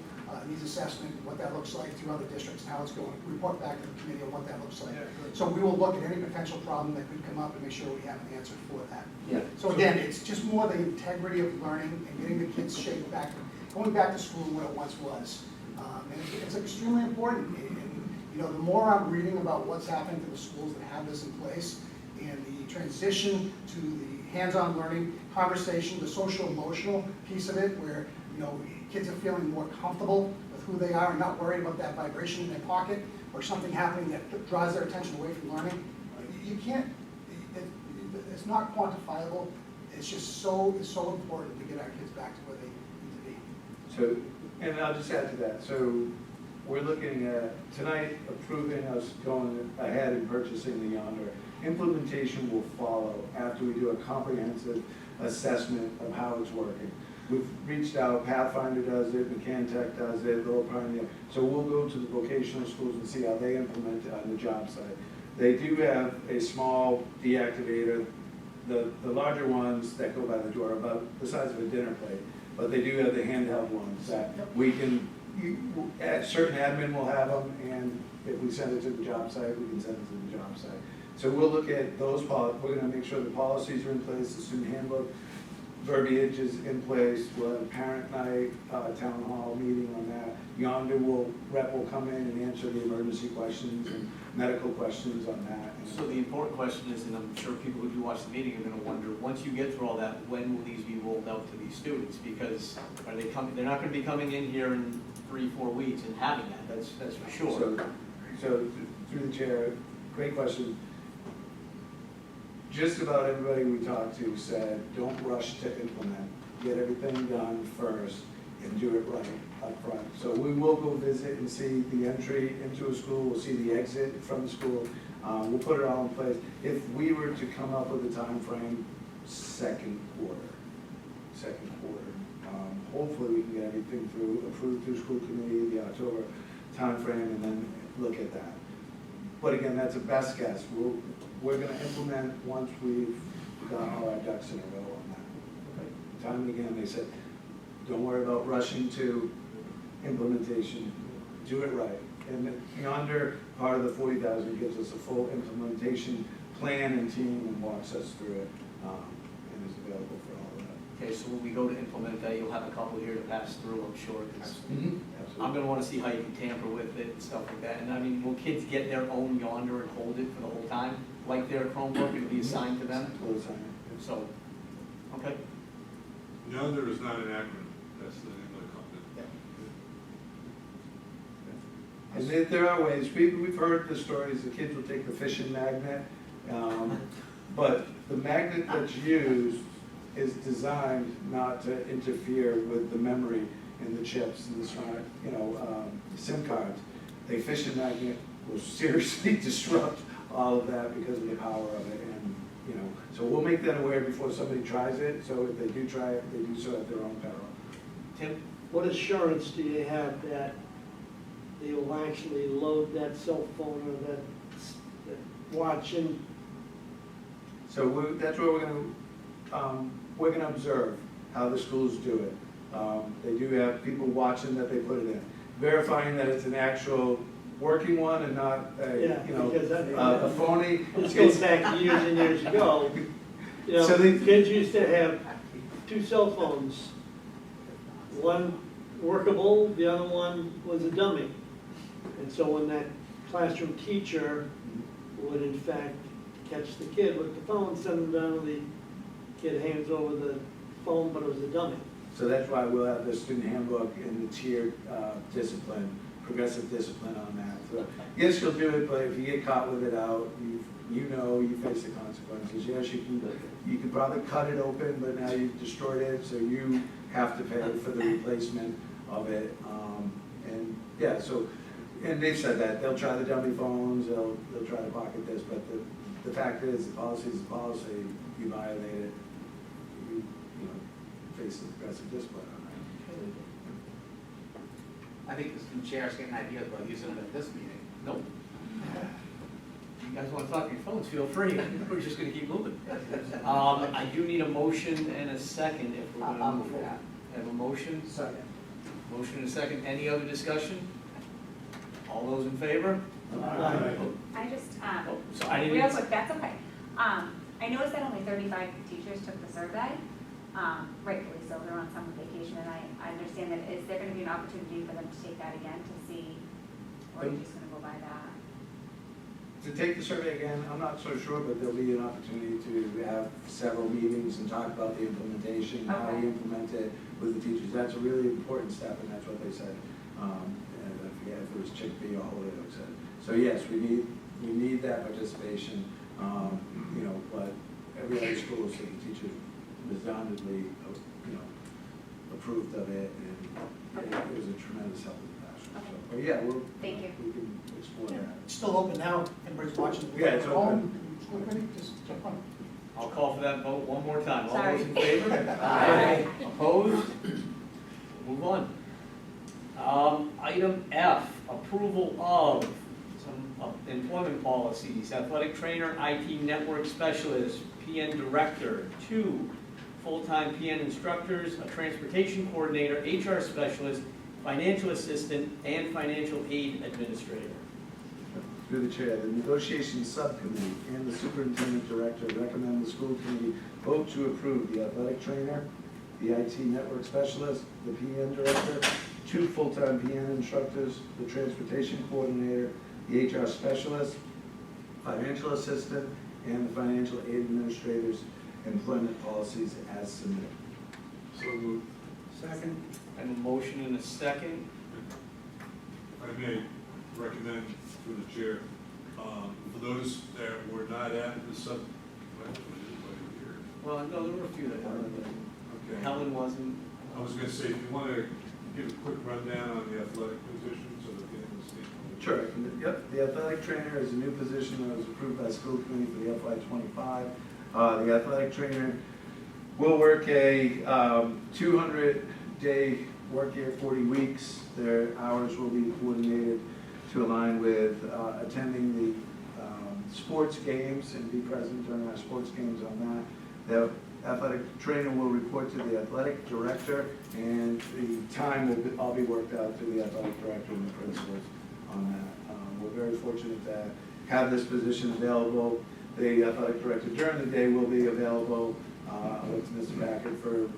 K: needs assessment, what that looks like through other districts, and how it's going, report back to the committee on what that looks like. So we will look at any potential problem that could come up and make sure we have an answer for that.
B: Yeah.
K: So again, it's just more the integrity of learning and getting the kids shaped back, going back to school what it once was. And it's extremely important. And the more I'm reading about what's happening to the schools that have this in place, and the transition to the hands-on learning, conversation, the social-emotional piece of it, where kids are feeling more comfortable with who they are and not worried about that vibration in their pocket or something happening that draws their attention away from learning. You can't, it's not quantifiable. It's just so important to get our kids back to where they need to be.
H: So, and I'll just add to that. So we're looking at tonight approving us going ahead and purchasing the Yonder. Implementation will follow after we do a comprehensive assessment of how it's working. We've reached out, Pathfinder does it, McCantech does it, Little Pioneer. So we'll go to the vocational schools and see how they implement it on the job site. They do have a small deactivator. The larger ones that go by the door are about the size of a dinner plate, but they do have the handheld ones that we can, certain admin will have them, and if we send it to the job site, we can send it to the job site. So we'll look at those policies. We're going to make sure the policies are in place, the student handbook verbiage is in place. We'll have a parent night, town hall meeting on that. Yonder rep will come in and answer the emergency questions and medical questions on that.
B: So the important question is, and I'm sure people who do watch the meeting are going to wonder, once you get through all that, when will these be rolled out to these students? Because are they coming? They're not going to be coming in here in 3-4 weeks and having that. That's for sure.
H: So through the chair, great question. Just about everybody we talked to said, don't rush to implement. Get everything done first and do it right up front. So we will go visit and see the entry into a school. We'll see the exit from the school. We'll put it all in place. If we were to come up with a time frame, second quarter. Hopefully we can get everything approved through school committee, the October time frame, and then look at that. But again, that's a best guess. We're going to implement once we've got all our ducks in a row on that. Okay. Time and again, they said, don't worry about rushing to implementation. Do it right. And Yonder, part of the 40,000, gives us a full implementation plan and team and walks us through it, and is available for all of that.
B: Okay, so when we go to implement that, you'll have a couple here to pass through, I'm sure.
H: Absolutely.
B: I'm going to want to see how you can tamper with it and stuff like that. And I mean, will kids get their own Yonder and hold it for the whole time? Like their Chromebook, it'll be assigned to them?
H: We'll assign it.
B: So, okay.
E: Yonder is not an acronym, that's the name of the company.
H: And there are ways, we've heard the stories, the kids will take the fishing magnet, but the magnet that's used is designed not to interfere with the memory and the chips and the SIM cards. A fishing magnet will seriously disrupt all of that because of the power of it, and so we'll make that aware before somebody tries it. So if they do try it, they do so at their own peril.
B: Tim?
A: What assurance do you have that they will actually load that cell phone or that watch in?
H: So that's where we're gonna observe how the schools do it. They do have people watching that they put it in, verifying that it's an actual working one and not a phony.
A: This goes back years and years ago.
H: So
A: Kids used to have 2 cell phones. One workable, the other one was a dummy. And so when that classroom teacher would in fact catch the kid with the phone, send them down, the kid hands over the phone, but it was a dummy.
H: So that's why we'll have the student handbook and the tiered discipline, progressive discipline on that. So yes, you'll do it, but if you get caught with it out, you face the consequences. Yes, you can probably cut it open, but now you've destroyed it, so you have to pay for the replacement of it. And they've said that they'll try the dummy phones, they'll try to pocket this, but the fact is, the policy is the policy. You violate it, you face the progressive discipline on that.
G: I think the chair's getting ideas about using them at this meeting.
B: Nope. You guys want to talk on your phones, feel free. We're just going to keep moving. I do need a motion and a second if we're going to move forward. Have a motion?
F: Second.
B: Motion and a second. Any other discussion? All those in favor?
R: I just,
B: Oh, so I didn't.
R: real quick, that's okay. I noticed that only 35 teachers took the survey, rightfully so, they're on summer vacation, and I understand that, is there gonna be an opportunity for them to take that again to see, or are you just gonna go by that?
H: To take the survey again, I'm not so sure, but there'll be an opportunity to have several meetings and talk about the implementation, how we implement it with the teachers. That's a really important step, and that's what they said. And I forget if it was Chickpea or Holyoke said. So yes, we need that participation, but every other school, so the teachers resoundingly, approved of it, and it was a tremendous help in the classroom. So, but yeah,
R: Thank you.
H: we can explore that.
K: It's still open now, anybody's watching.
H: Yeah, it's open.
K: School committee, just jump on.
B: I'll call for that vote one more time. All
R: Sorry.
B: those in favor? Aye. Opposed? Move on. Item F, approval of some employment policies, athletic trainer, IT network specialist, PN director, 2 full-time PN instructors, a transportation coordinator, HR specialist, financial assistant, and financial aid administrator.
H: Through the chair, the negotiations subcommittee and the superintendent director recommend the school committee vote to approve the athletic trainer, the IT network specialist, the PN director, 2 full-time PN instructors, the transportation coordinator, the HR specialist, financial assistant, and the financial aid administrator's employment policies as submitted.
E: So moved.
K: Second.
B: I have a motion and a second.
E: I may recommend through the chair, for those that were not at the sub,
B: Well, no, there were a few that weren't.
E: okay.
B: Helen wasn't.
E: I was gonna say, if you want to give a quick rundown on the athletic position, so that they understand.
H: Sure. Yep, the athletic trainer is a new position that was approved by the school committee for the FY25. The athletic trainer will work a 200-day work year, 40 weeks. Their hours will be coordinated to align with attending the sports games and be present during our sports games on that. The athletic trainer will report to the athletic director, and the time will all be worked out through the athletic director and the principals on that. We're very fortunate to have this position available. The athletic director during the day will be available with Mr. Packard for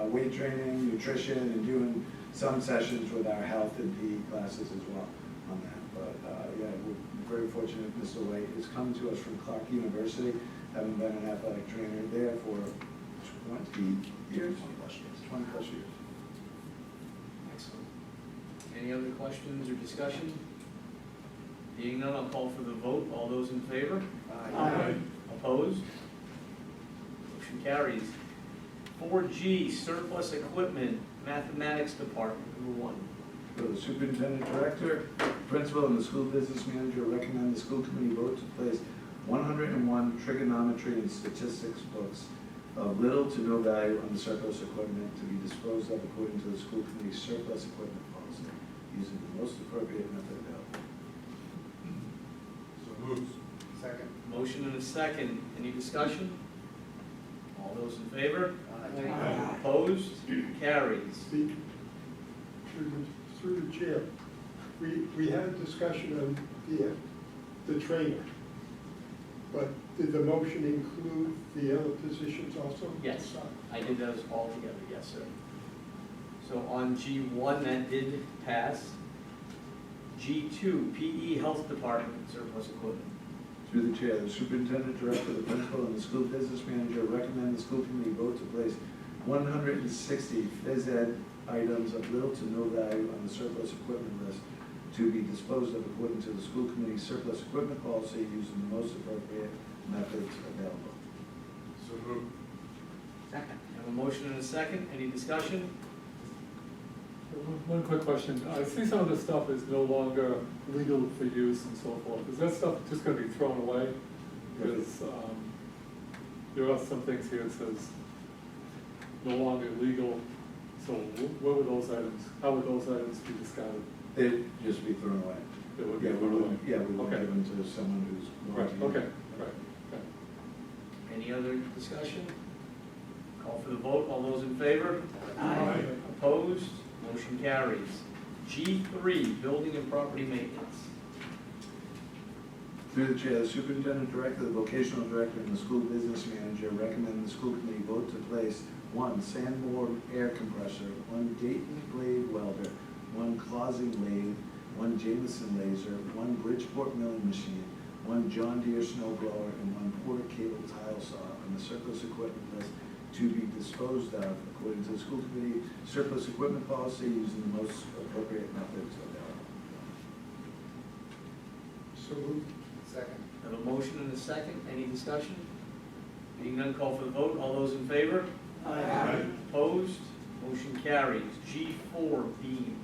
H: weight training, nutrition, and doing some sessions with our health and PE classes as well on that. But we're very fortunate Mr. White has come to us from Clark University, having been an athletic trainer there for 20 years. 20 plus years.
B: Excellent. Any other questions or discussion? Being none, I'll call for the vote. All those in favor?
A: Aye.
B: Opposed? Motion carries. 4G, surplus equipment, mathematics department, number 1.
H: So the superintendent director, principal, and the school business manager recommend the school committee vote to place 101 trigonometry and statistics books of little to no value on the surplus equipment to be disposed of according to the school committee's surplus equipment policy, using the most appropriate method available.
E: So moved.
K: Second.
B: Motion and a second. Any discussion? All those in favor?
A: Aye.
B: Opposed? Carries.
D: Through the chair, we had a discussion on the trainer, but did the motion include the other positions also?
B: Yes, I did those all together, yes, sir. So on G1, that did pass. G2, PE Health Department, surplus equipment.
H: Through the chair, the superintendent director, the principal, and the school business manager recommend the school committee vote to place 160 phys ed items of little to no value on the surplus equipment list to be disposed of according to the school committee's surplus equipment policy using the most appropriate methods available.
E: So moved.
G: Second.
B: I have a motion and a second. Any discussion?
S: One quick question. I see some of this stuff is no longer legal for use and so forth. Is that stuff just gonna be thrown away? Because, there are some things here that says no longer legal. So where would those items, how would those items be discarded?
H: They'd just be thrown away.
S: They would be
H: Yeah, we
S: thrown away?
H: would, yeah, we would
S: Okay.
H: give them to someone who's.
S: Right, okay, right, okay.
B: Any other discussion? Call for the vote. All those in favor?
A: Aye.
B: Opposed? Motion carries. G3, building and property maintenance.
H: Through the chair, the superintendent director, the vocational director, and the school business manager recommend the school committee vote to place 1 Sanborn air compressor, 1 Dayton blade welder, 1 Clausing lathe, 1 Jameson laser, 1 Bridgeport milling machine, 1 John Deere snow blower, and 1 Porter cable tile saw on the surplus equipment list to be disposed of according to the school committee surplus equipment policy using the most appropriate methods available.
D: So moved. Second.
B: I have a motion and a second. Any discussion? Being none, call for the vote. All those in favor?
A: Aye.
B: Opposed? Motion carries. G4, beam.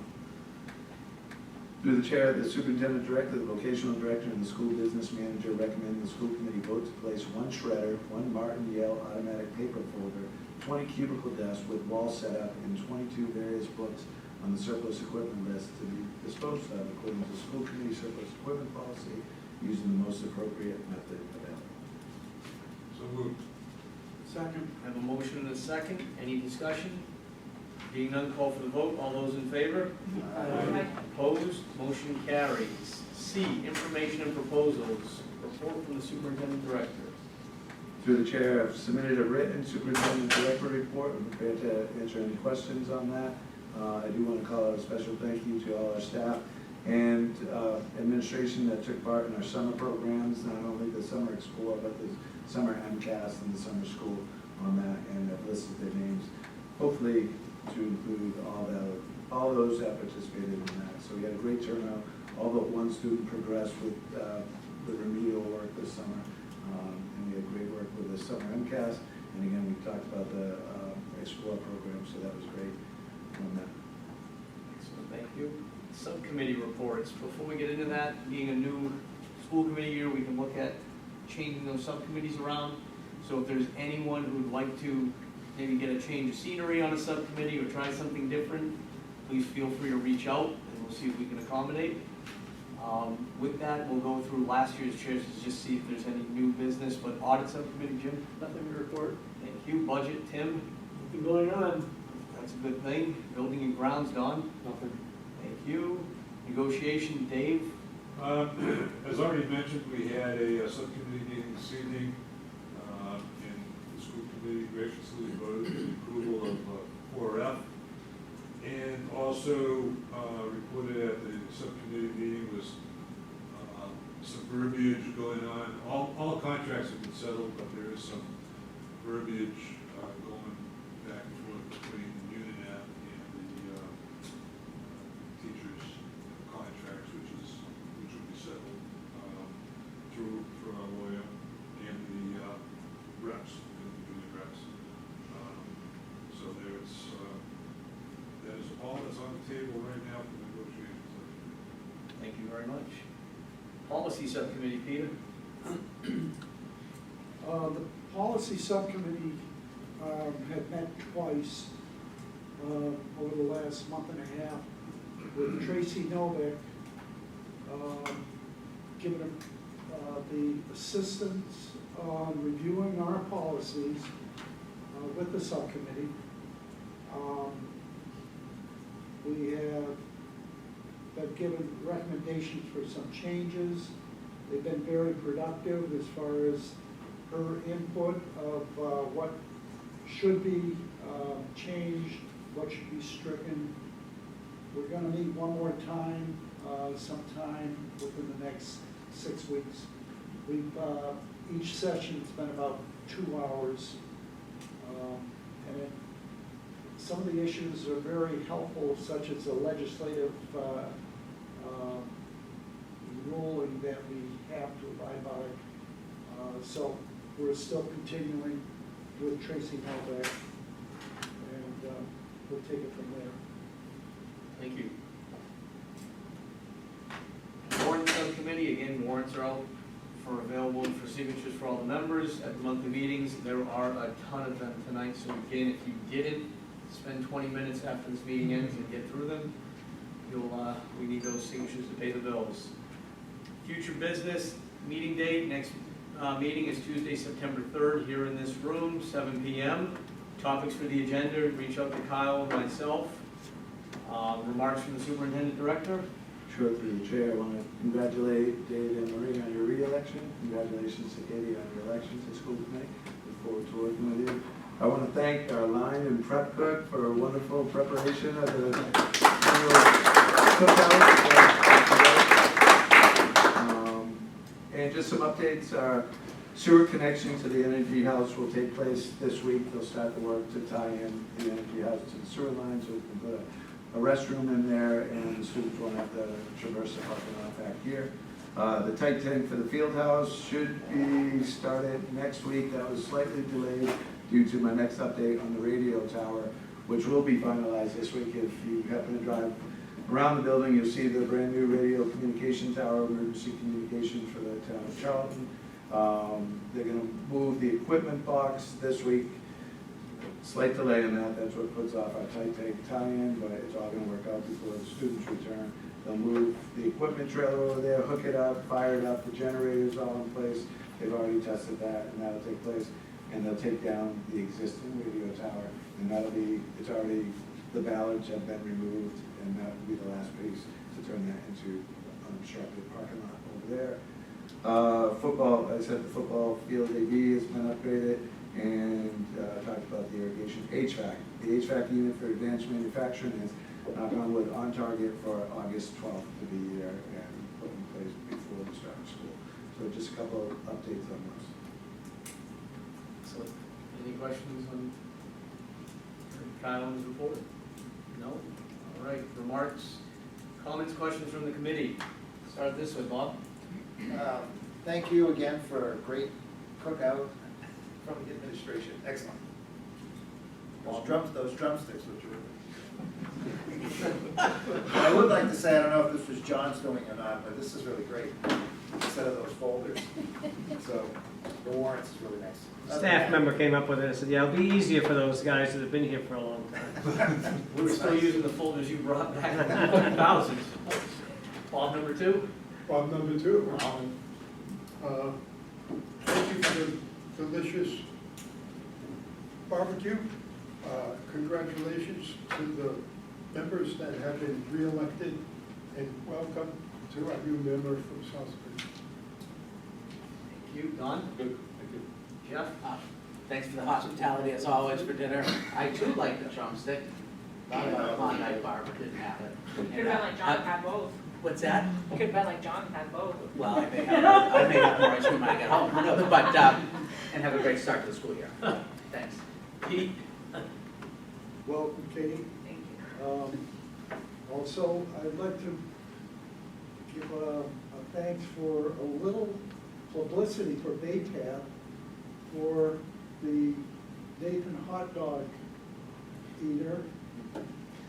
H: Through the chair, the superintendent director, the vocational director, and the school business manager recommend the school committee vote to place 1 shredder, 1 Martin-Yale automatic paper folder, 20 cubicle desks with wall setup, and 22 various books on the surplus equipment list to be disposed of according to the school committee surplus equipment policy using the most appropriate method available.
E: So moved.
B: Second. I have a motion and a second. Any discussion? Being none, call for the vote. All those in favor?
A: Aye.
B: Opposed? Motion carries. C, information and proposals. Report from the superintendent director.
H: Through the chair, I've submitted a written superintendent director report. I'm prepared to answer any questions on that. I do want to call out a special thank you to all our staff and administration that took part in our summer programs, not only the summer Explore, but the summer MCAS and the summer school on that, and I've listed their names, hopefully to include all those that participated in that. So we had a great turnout. All but 1 student progressed with the remedial work this summer, and we had great work with the summer MCAS. And again, we talked about the Explore program, so that was great on that.
B: Excellent, thank you. Subcommittee reports. Before we get into that, being a new school committee year, we can look at changing those subcommittees around. So if there's anyone who'd like to maybe get a change of scenery on a subcommittee or try something different, please feel free to reach out and we'll see if we can accommodate. With that, we'll go through last year's chairs to just see if there's any new business, but audit subcommittee, Jim, nothing to report. Thank you. Budget, Tim?
A: Nothing going on.
B: That's a good thing. Building and grounds, Don?
S: Nothing.
B: Thank you. Negotiation, Dave?
E: As already mentioned, we had a subcommittee meeting this evening, and the school committee graciously voted for the approval of 4F. And also reported at the subcommittee meeting was some verbiage going on. All contracts have been settled, but there is some verbiage going back and forth between UNINET and the teachers' contracts, which will be settled that's on the table right now for negotiations.
B: Thank you very much. Policy Subcommittee, Peter?
T: The policy subcommittee had met twice over the last month and a half with Tracy Novak, giving him the assistance on reviewing our policies with the subcommittee. We have been given recommendations for some changes. They've been very productive as far as her input of what should be changed, what should be stricken. We're gonna meet one more time, sometime within the next 6 weeks. We've, each session's been about 2 hours. And some of the issues are very helpful, such as the legislative ruling that we have to abide by. So we're still continuing with Tracy Novak, and we'll take it from there.
B: Thank you. Warrant Subcommittee, again, warrants are out for available for signatures for all the members at the monthly meetings. There are a ton of them tonight, so again, if you didn't spend 20 minutes after this meeting ends and get through them, we need those signatures to pay the bills. Future business, meeting date, next meeting is Tuesday, September 3rd, here in this room, 7 p.m. Topics for the agenda, reach out to Kyle and myself. Remarks from the Superintendent Director.
H: Sure, through the chair, I want to congratulate Dave and Marie on your re-election. Congratulations to Katie on your election to school committee. Look forward to working with you. I want to thank our line and prep cook for a wonderful preparation of the annual cookout. And just some updates. Our sewer connection to the Energy House will take place this week. They'll start the work to tie in the Energy House to the sewer line, so we can put a restroom in there, and the students won't have to traverse the parking lot back here. The tight tank for the field house should be started next week. That was slightly delayed due to my next update on the radio tower, which will be finalized this week. If you happen to drive around the building, you'll see the brand new radio communication tower, emergency communication for the town of Charlton. They're going to move the equipment box this week. Slight delay in that, that's what puts off our tight tank tie-in, but it's all going to work out before the students return. They'll move the equipment trailer over there, hook it up, fire it up, the generator's all in place. They've already tested that, and that'll take place. And they'll take down the existing radio tower, and it's already, the ballards have been removed, and that will be the last piece to turn that into unobstructed parking lot over there. Football, I said the football field AV has been upgraded, and talked about the irrigation HVAC. The HVAC unit for advanced manufacturing is, knock on wood, on target for August 12th to be there and put in place before the start of school. So just a couple of updates on those.
B: Excellent. Any questions on Kyle's report? No? All right, remarks, comments, questions from the committee. Start this way, Bob.
U: Thank you again for a great cookout from the administration. Excellent. Those drumsticks were terrific. I would like to say, I don't know if this was John's doing or not, but this is really great, instead of those folders. So the warrants is really nice.
J: Staff member came up with it and said, yeah, it'll be easier for those guys that have been here for a long time.
B: We were still using the folders you brought back in the 2000s. Bob number 2?
D: Bob number 2. Thank you for the delicious barbecue. Congratulations to the members that have been re-elected, and welcome to our new member from Southbridge.
B: Thank you. Don?
G: Good.
B: Thank you. Jeff?
G: Thanks for the hospitality as always for dinner. I too like the drumstick. Thought about a Klondike bar, but didn't have it.
Q: Could have been like John had both.
G: What's that?
Q: Could have been like John had both.
G: Well, I may have more ice cream when I get home, who knows, but, and have a great start to the school year. Thanks.
B: Pete?
T: Welcome, Katie.
Q: Thank you.
T: Also, I'd like to give a thanks for a little publicity for Baytab for the Nathan Hot Dog Eater.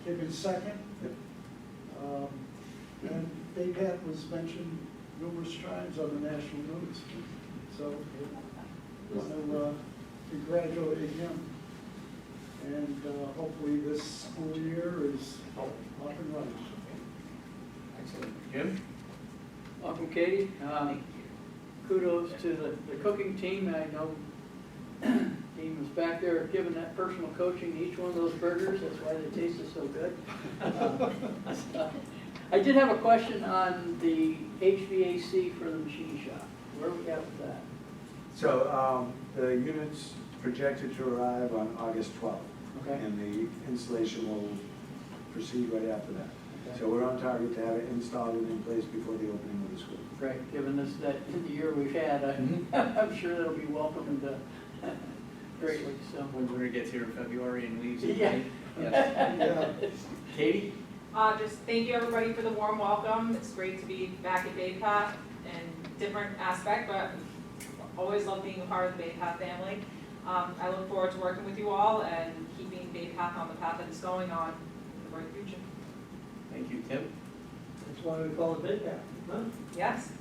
T: Given second. And Dave Hatt was mentioned numerous times on the national news. So I want to congratulate him. And hopefully this school year is up and running.
B: Excellent. Jim?
A: Welcome, Katie. Kudos to the cooking team. I know team was back there giving that personal coaching to each one of those burgers. That's why they tasted so good. I did have a question on the HVAC for the machine shop. Where are we at with that?
H: So the unit's projected to arrive on August 12th.
A: Okay.
H: And the installation will proceed right after that.
A: Okay.
H: So we're on target to have it installed and in place before the opening of the school.
A: Great, given this, that the year we've had, I'm sure that'll be welcomed greatly, so.
B: When winter gets here in February and leaves in
A: Yeah.
B: May. Yes. Katie?
Q: Just thank you everybody for the warm welcome. It's great to be back at Bay Path and different aspect, but always love being a part of the Bay Path family. I look forward to working with you all and keeping Bay Path on the path that it's going on in the bright future.
B: Thank you, Tim.
C: That's why we call it Big Path, huh?
Q: Yes.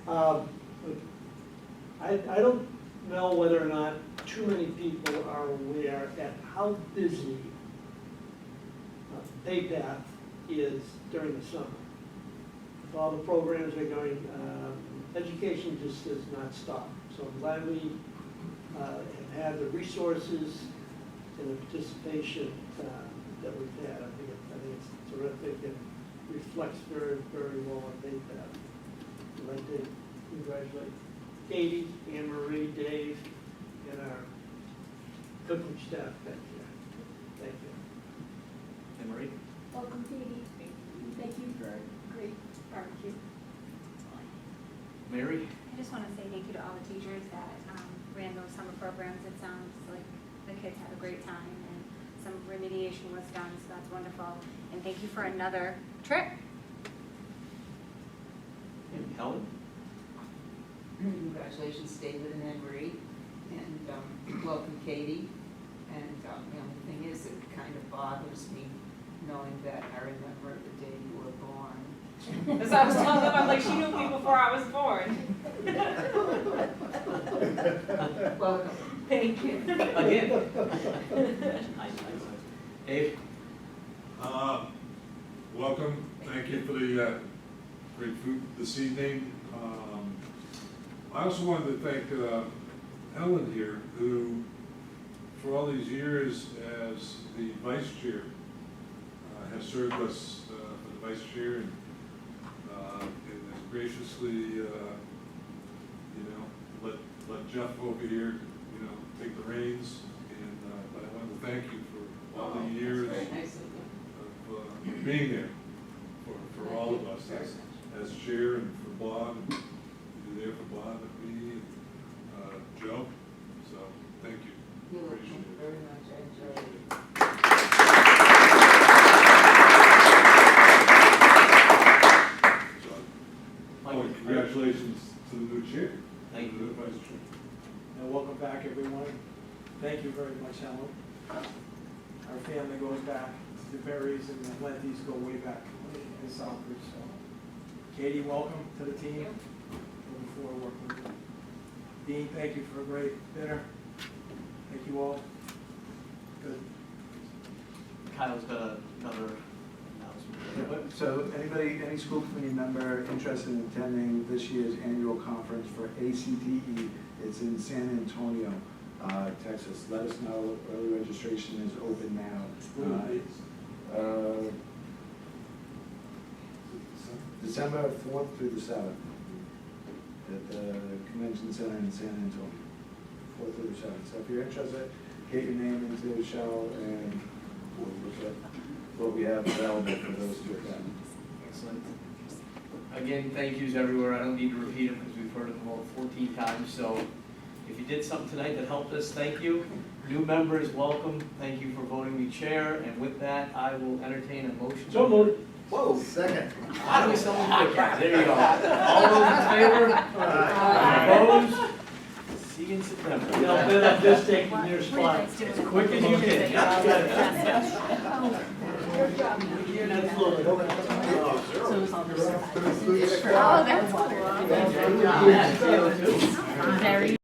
C: I don't know whether or not too many people are aware at how busy Bay Path is during the summer. With all the programs they're going, education just does not stop. So I'm glad we have had the resources and the participation that we've had. I think it's terrific and reflects very, very well on Bay Path. I'd like to congratulate Katie, Anne Marie, Dave, and our cooking staff back here. Thank you.
B: Anne Marie?
R: Welcome, Katie. Thank you for a great barbecue.
B: Mary?
R: I just want to say thank you to all the teachers that ran those summer programs. It sounds like the kids had a great time and some remediation was done, so that's wonderful. And thank you for another trip.
B: And Helen?
V: Congratulations, David and Anne Marie, and welcome, Katie. And the only thing is, it kind of bothers me knowing that I remember the day you were born.
Q: As I was telling them, I'm like, she knew me before I was born.
V: Welcome.
Q: Thank you.
B: Again. Dave?
E: Welcome, thank you for the great food this evening. I also wanted to thank Helen here, who for all these years as the vice chair has served us for the vice chair and has graciously, let Jeff over here, take the reins. And but I wanted to thank you for all the years of being there for all of us as chair and for Bob. And you're there for Bob and me and Joe. So thank you.
V: You're welcome
E: Appreciate it.
V: very much. I enjoyed it.
E: Congratulations to the new chair.
B: Thank you.
E: To the vice chair.
F: And welcome back, everyone. Thank you very much, Helen. Our family goes back, the Berries and the Lentys go way back in Southbridge, so. Katie, welcome to the team. Looking forward to working with you. Dean, thank you for a great dinner. Thank you all. Good.
B: Kyle's got another announcement.
H: So anybody, any school committee member interested in attending this year's annual conference for ACTE, it's in San Antonio, Texas. Let us know. Early registration is open now. December 4th through the 7th at the Convention Center in San Antonio. 4th through the 7th. So if you're interested, get your name into the show and we'll look at what we have available for those to attend.
B: Excellent. Again, thank yous everywhere. I don't need to repeat them because we've heard them about 14 times. So if you did something tonight that helped us, thank you. New members, welcome. Thank you for voting me chair. And with that, I will entertain a motion.
C: So moved.
B: Whoa.
U: Second.
B: How do we sell them quick? There you go. All those in favor? Opposed? See you in September.
C: Now, Ben, I'm just taking your spot.
B: As quick as you can.
R: Oh, that's cool. Very